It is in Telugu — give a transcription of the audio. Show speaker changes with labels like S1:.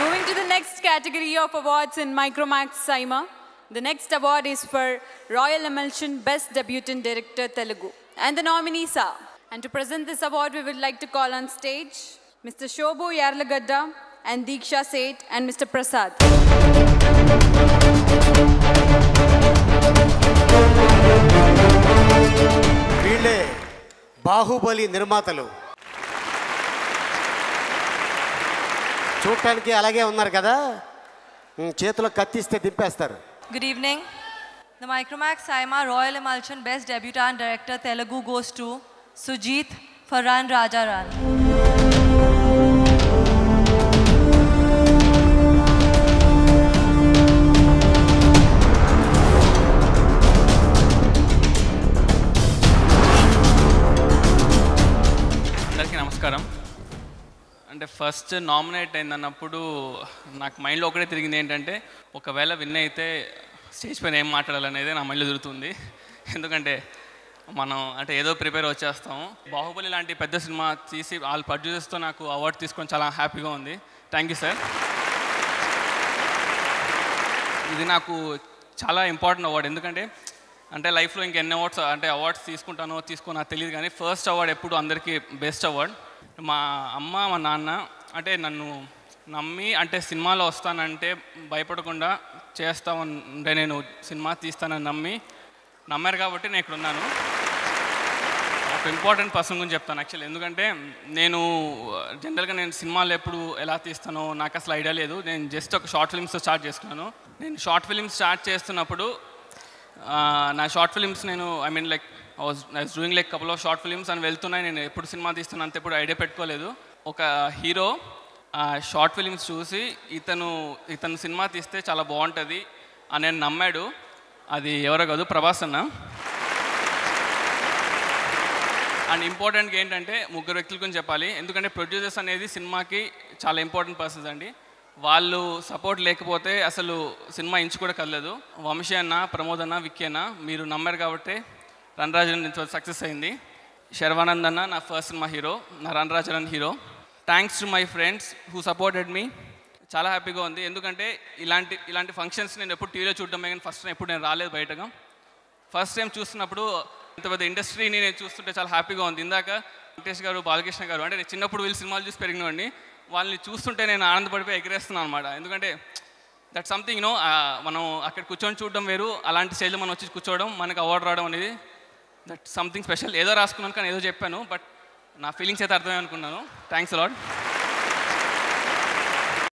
S1: Moving to the next category of awards in Micromax Saima. The next award is for Royal Emulsion Best Debutant Director Telugu. And the nominees are, and to present this award we would like to call on stage Mr. Shobhu Yarlagadda and Deeksha Seth and Mr. Prasad.
S2: వీళ్ళే బాహుబలి నిర్మాతలు. చూడటానికి అలాగే ఉన్నారు కదా, చేతిలో కత్తిస్తే దింపేస్తారు.
S3: Good evening. The Micromax Saima Royal Emulsion Best Debutant Director Telugu goes to Sujit for Run Raja Run.
S4: అందరికీ నమస్కారం. అంటే ఫస్ట్ నామినేట్ అయిందన్నప్పుడు నాకు మైండ్లో ఒకటే తిరిగింది ఏంటంటే, ఒకవేళ విన్ అయితే స్టేజ్ పైన ఏం మాట్లాడాలనేది నా మైండ్లో తిరుగుతుంది. ఎందుకంటే మనం అంటే ఏదో ప్రిపేర్ వచ్చేస్తాము. బాహుబలి లాంటి పెద్ద సినిమా తీసి వాళ్ళ ప్రొడ్యూసర్స్తో నాకు అవార్డు తీసుకొని చాలా హ్యాపీగా ఉంది. Thank you sir. ఇది నాకు చాలా ఇంపార్టెంట్ అవార్డు. ఎందుకంటే అంటే లైఫ్లో ఇంకెన్ని అవార్డ్స్ తీసుకుంటానో నాకు తెలియదు, కానీ ఫస్ట్ అవార్డు ఎప్పుడు అందరికీ బెస్ట్ అవార్డు. మా అమ్మ మా నాన్న అంటే నన్ను నమ్మి అంటే సినిమాలో వస్తానంటే భయపడకుండా చేస్తామంటే నేను సినిమా తీస్తానని నమ్మారు కాబట్టి నేను ఇక్కడ ఉన్నాను. ఒక ఇంపార్టెంట్ పర్సన్ గురించి చెప్తాను యాక్చువల్లీ. ఎందుకంటే నేను జనరల్గా సినిమాలు ఎప్పుడు ఎలా తీస్తానో నాకు అసలు ఐడియా లేదు. నేను జస్ట్ ఒక షార్ట్ ఫిల్మ్స్తో స్టార్ట్ చేసుకున్నాను. నేను షార్ట్ ఫిల్మ్స్ స్టార్ట్ చేస్తున్నప్పుడు నా short films I was doing couple of short films అని వెళ్తున్నాయి. నేను ఎప్పుడు సినిమా తీస్తున్నా అంత ఎప్పుడు ఐడియా పెట్టుకోలేదు. ఒక హీరో షార్ట్ ఫిల్మ్స్ చూసి ఇతను సినిమా తీస్తే చాలా బాగుంటుంది అని నేను నమ్మాడు. అది ఎవరో కాదు, ప్రభాస్ అన్న. అండ్ ఇంపార్టెంట్గా ఏంటంటే ముగ్గురు వ్యక్తుల గురించి చెప్పాలి. ఎందుకంటే ప్రొడ్యూసర్స్ అనేది సినిమాకి చాలా ఇంపార్టెంట్ పర్సన్స్ అండి. వాళ్ళు సపోర్ట్ లేకపోతే అసలు సినిమా ఇంచు కూడా కదలేదు. వంశీ అన్న, ప్రమోద్ అన్న, విక్కీ అన్న మీరు నమ్మారు కాబట్టి రన్ రాజన్ సక్సెస్ అయింది. శర్వానంద్ అన్న నా ఫస్ట్ సినిమా హీరో, నా run Rajan hero. Thanks to my friends who supported me. చాలా హ్యాపీగా ఉంది. ఎందుకంటే ఇలాంటి ఫంక్షన్స్ నేను ఎప్పుడు టీవీలో చూడటమే, కానీ ఫస్ట్ టైం ఎప్పుడు నేను రాలేదు బయటగా. ఫస్ట్ టైం చూస్తున్నప్పుడు ఇంత పెద్ద ఇండస్ట్రీని నేను చూస్తుంటే చాలా హ్యాపీగా ఉంది. ఇందాక వెంకటేష్ గారు, బాలకృష్ణ గారు అంటే నేను చిన్నప్పుడు వీళ్ళు సినిమాలు చూసి పెరిగినవాడిని. వాళ్ళని చూస్తుంటే నేను ఆనందపడిపోయి ఎగిరేస్తున్నాను అనమాట. ఎందుకంటే దట్ సంథింగ్ మనం అక్కడ కూర్చొని చూడడం వేరు, అలాంటి స్టేజ్లో మనం వచ్చి కూర్చోవడం, మనకు అవార్డు రావడం అనేది దట్ సంథింగ్ స్పెషల్. ఏదో రాసుకున్నాను కానీ ఏదో చెప్పాను, బట్ నా ఫీలింగ్స్ అయితే అర్థమే అనుకున్నాను. Thanks a lot.